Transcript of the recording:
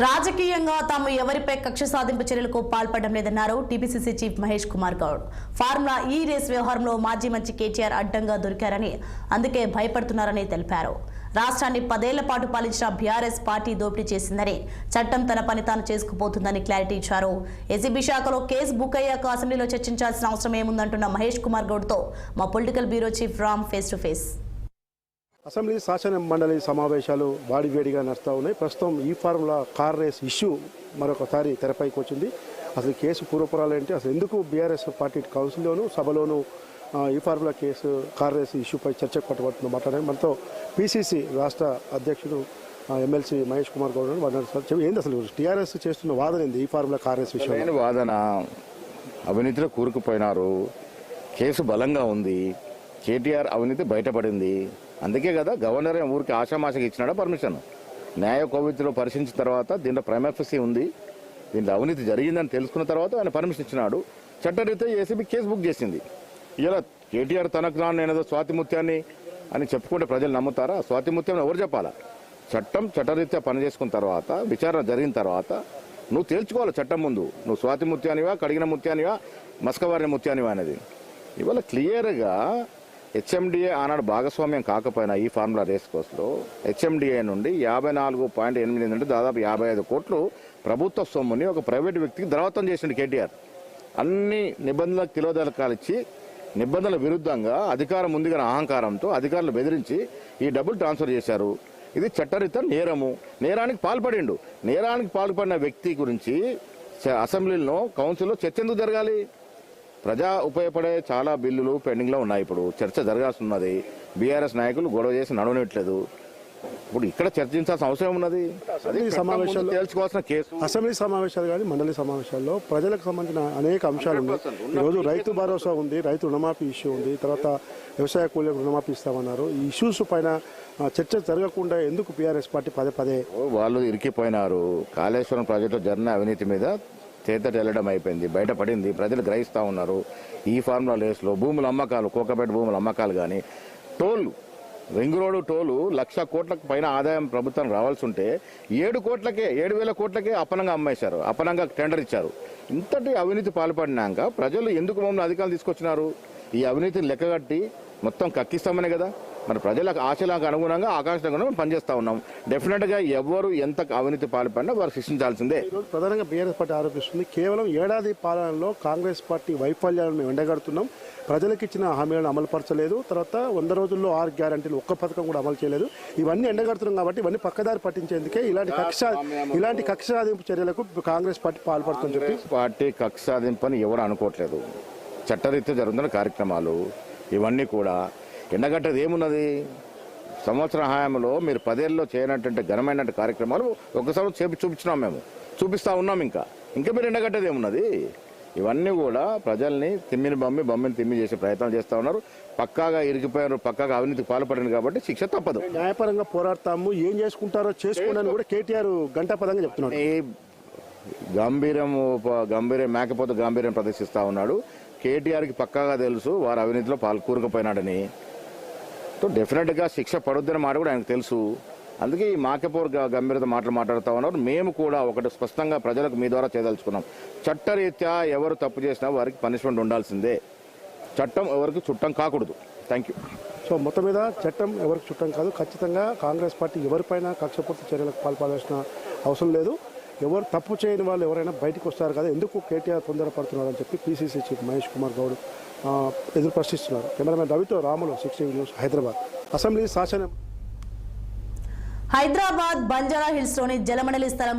రాజకీయంగా తాము ఎవరిపై కక్ష సాధింపు చర్యలకు పాల్పడడం లేదన్నారు TPCC chief Mahesh Kumar Goud. Formula ఈ రేస్ వ్యవహారంలో మాజీ మంత్రి కేటీఆర్ అడ్డంగా దొరికారని, అందుకే భయపడుతున్నారని తెలిపారు. రాష్ట్రాన్ని 10 ఏళ్ల పాటు పాలించిన బీఆర్ఎస్ పార్టీ దోపిడీ చేసిందని, చట్టం తన పని తాను చేసుకుపోతుందని క్లారిటీ ఇచ్చారు. ఏసీబీ శాఖలో కేసు బుక్ అయ్యాక అసెంబ్లీలో చర్చించాల్సిన అవసరం ఏముందంటున్న మహేష్ కుమార్ గౌడ్తో మా political bureau chief Ram face to face. Assembly శాసన మండలి సమావేశాలు వాడివేడిగా నడుస్తూ ఉన్నాయి. ప్రస్తుతం ఈ ఫార్ములా కార్ రేస్ ఇష్యూ మరొకసారి తెరపైకి వచ్చింది. అసలు కేసు పూర్వపురాలు ఏంటి, అసలు ఎందుకు బీఆర్ఎస్ పార్టీ కౌన్సిల్లోనూ సభలోనూ ఈ ఫార్ములా కేసు కార్ రేస్ ఇష్యూపై చర్చకు పట్టుబడుతుందో మాట్లాడారు. మనతో పీసీసీ రాష్ట్ర అధ్యక్షుడు ఎమ్మెల్సీ మహేష్ కుమార్ గౌడ్ మాట్లాడుతున్నారు. ఏంది అసలు టీఆర్ఎస్ చేస్తున్న వాదన ఏంది ఈ ఫార్ములా కార్ రేస్ విషయం? వాదన అవినీతిలో కూరుకుపోయినారు, కేసు బలంగా ఉంది, కేటీఆర్ అవినీతి బయటపడింది. అందుకే కదా గవర్నర్ ఊరికి ఆశామాషకి ఇచ్చినాడా పర్మిషన్. న్యాయ కోవిధిలో పరిశీలించిన తర్వాత దీంట్లో ప్రైమాఫసీ ఉంది, దీంట్లో అవినీతి జరిగిందని తెలుసుకున్న తర్వాత ఆయన పర్మిషన్ ఇచ్చినాడు. చట్టరీత్యా ఏసీబీ కేసు బుక్ చేసింది. ఇలా కేటీఆర్ తనకు నేనేదో స్వాతిముత్యాన్ని అని చెప్పుకుంటే ప్రజలు నమ్ముతారా? స్వాతిముత్యం ఎవరు చెప్పాలా? చట్టరీత్యా పనిచేసుకున్న తర్వాత విచారణ జరిగిన తర్వాత నువ్వు తేల్చుకోవాలి చట్టం ముందు, నువ్వు స్వాతిముత్యానివా, కడిగిన ముత్యానివా, మస్కవారిన ముత్యానివా అనేది. ఇవాళ క్లియర్గా హెచ్ఎండిఏ ఆనాడు భాగస్వామ్యం కాకపోయినా ఈ ఫార్ములా రేస్ కోర్సులో హెచ్ఎండిఏ నుండి 54.8 నుండి దాదాపు 55 కోట్లు ప్రభుత్వ సొమ్ముని ఒక ప్రైవేటు వ్యక్తికి ద్రవతం చేసిండు కేటీఆర్. అన్ని నిబంధనలకు తిలోదలకాలు ఇచ్చి నిబంధనల విరుద్ధంగా అధికారం ఉంది కానీ అహంకారంతో అధికారులు బెదిరించి ఈ డబ్బులు ట్రాన్స్ఫర్ చేశారు. ఇది చట్టరీత్యా నేరము. నేరానికి పాల్పడిండు. నేరానికి పాల్పడిన వ్యక్తి గురించి అసెంబ్లీలో కౌన్సిల్లో చర్చ ఎందుకు జరగాలి? ప్రజా ఉపయోగపడే చాలా బిల్లులు పెండింగ్లో ఉన్నాయి. ఇప్పుడు చర్చ జరగాల్సి ఉన్నది. బీఆర్ఎస్ నాయకులు గొడవ చేసి నడవనట్లేదు. ఇప్పుడు ఇక్కడ చర్చించాల్సిన అవసరం ఉన్నది. సమావేశాలు తెలుసుకోవాల్సిన కేసు. అసెంబ్లీ సమావేశాలు కానీ మండలి సమావేశాల్లో ప్రజలకు సంబంధించిన అనేక అంశాలు ఉన్నాయి. ఈరోజు రైతు భరోసా ఉంది, రైతు రుణమాఫీ ఇష్యూ ఉంది, తర్వాత వ్యవసాయ కూలీలకు రుణమాఫీ ఇస్తామన్నారు. ఈ ఇష్యూస్ పైన చర్చ జరగకుండా ఎందుకు బీఆర్ఎస్ పార్టీ పదే వాళ్ళు ఇరికిపోయినారు. కాళేశ్వరం ప్రాజెక్టులో జరిగిన అవినీతి మీద చేతటెల్లడం అయిపోయింది, బయటపడింది, ప్రజలు గ్రహిస్తూ ఉన్నారు. ఈ ఫార్ములా రేస్లో భూముల అమ్మకాలు, కోకపేట భూముల అమ్మకాలు కానీ, టోల్ రింగ్ రోడ్డు టోలు 1,00,000 కోట్లకు పైన ఆదాయం ప్రభుత్వం రావాల్సి ఉంటే 7,000 కోట్లకే అపనంగా అమ్మేశారు, అపనంగా టెండర్ ఇచ్చారు. ఇంతటి అవినీతి పాల్పడినాక ప్రజలు ఎందుకు మమ్మల్ని అధికారులు తీసుకొచ్చినారు? ఈ అవినీతిని లెక్కగట్టి మొత్తం కక్కిస్తామనే కదా. మరి ప్రజలకు ఆశలకు అనుగుణంగా ఆకాంక్షలకు పనిచేస్తా ఉన్నాం. డెఫినెట్గా ఎవరు ఎంత అవినీతి పాల్పడినా వారు శిక్షించాల్సిందే. ఈరోజు ప్రధానంగా బీఆర్ఎస్ పార్టీ ఆరోపిస్తుంది, కేవలం ఏడాది పాలనలో కాంగ్రెస్ పార్టీ వైఫల్యాలను ఎండగడుతున్నాం, ప్రజలకు ఇచ్చిన హామీలను అమలుపరచలేదు, తర్వాత 100 రోజుల్లో 6 గ్యారంటీలు ఒక్క పథకం కూడా అమలు చేయలేదు. ఇవన్నీ ఎండగడుతున్నాం కాబట్టి ఇవన్నీ పక్కదారి పట్టించేందుకే ఇలాంటి కక్ష సాధింపు చర్యలకు కాంగ్రెస్ పార్టీ పాల్పడుతుందని చెప్పి పార్టీ కక్ష సాధింపని ఎవరు అనుకోవట్లేదు. చట్టరీత్యా జరుగుతున్న కార్యక్రమాలు ఇవన్నీ కూడా ఎండగట్టేది ఏమున్నది? సంవత్సరం హయాంలో మీరు 10 ఏళ్ళలో చేయనటువంటి ఘనమైన కార్యక్రమాలు ఒకసారి చూపించినాం, మేము చూపిస్తా ఉన్నాం. ఇంకా మీరు ఎండగట్టేది ఏమున్నది? ఇవన్నీ కూడా ప్రజల్ని బొమ్మిని తిమ్మి చేసే ప్రయత్నం చేస్తూ ఉన్నారు. పక్కాగా ఇరికిపోయారు, పక్కాగా అవినీతికి పాల్పడింది కాబట్టి శిక్ష తప్పదు. న్యాయపరంగా పోరాడతాము, ఏం చేసుకుంటారో చేసుకోండి కూడా కేటీఆర్ గంటాపదంగా చెప్తున్నాడు. గంభీర్యం మేకపోతే గంభీర్యం ప్రదర్శిస్తూ ఉన్నాడు. కేటీఆర్కి పక్కాగా తెలుసు వారు అవినీతిలో కూరుకుపోయినాడని. డెఫినెట్గా శిక్ష పడుద్దని మాట కూడా ఆయనకు తెలుసు. అందుకే ఈ మాకెపోరు గంభీరత మాట్లాడుతూ ఉన్నారు. మేము కూడా ఒకటి స్పష్టంగా ప్రజలకు మీ ద్వారా చేయదలుచుకున్నాం. చట్టరీత్యా ఎవరు తప్పు చేసినా వారికి పనిష్మెంట్ ఉండాల్సిందే. చట్టం ఎవరికి చుట్టం కాకూడదు. Thank you. సో మొత్తం మీద చట్టం ఎవరికి చుట్టం కాదు. ఖచ్చితంగా కాంగ్రెస్ పార్టీ ఎవరిపైన కక్షపూర్తి చర్యలకు పాల్పడాల్సిన అవసరం లేదు. ఎవరు తప్పు చేయని వాళ్ళు ఎవరైనా బయటకు వస్తారు కదా, ఎందుకు కేటీఆర్ తొందరపడుతున్నారని చెప్పి పీసీసీ చీఫ్ మహేష్ కుమార్ గౌడ్ ఎదురు ప్రశ్నిస్తున్నారు. కెమెరామెన్ రవితో రాములు, 16 న్యూస్, హైదరాబాద్. అసెంబ్లీ శాసనం హైదరాబాద్ బంజారా హిల్స్ లోని జలమండలి స్థలం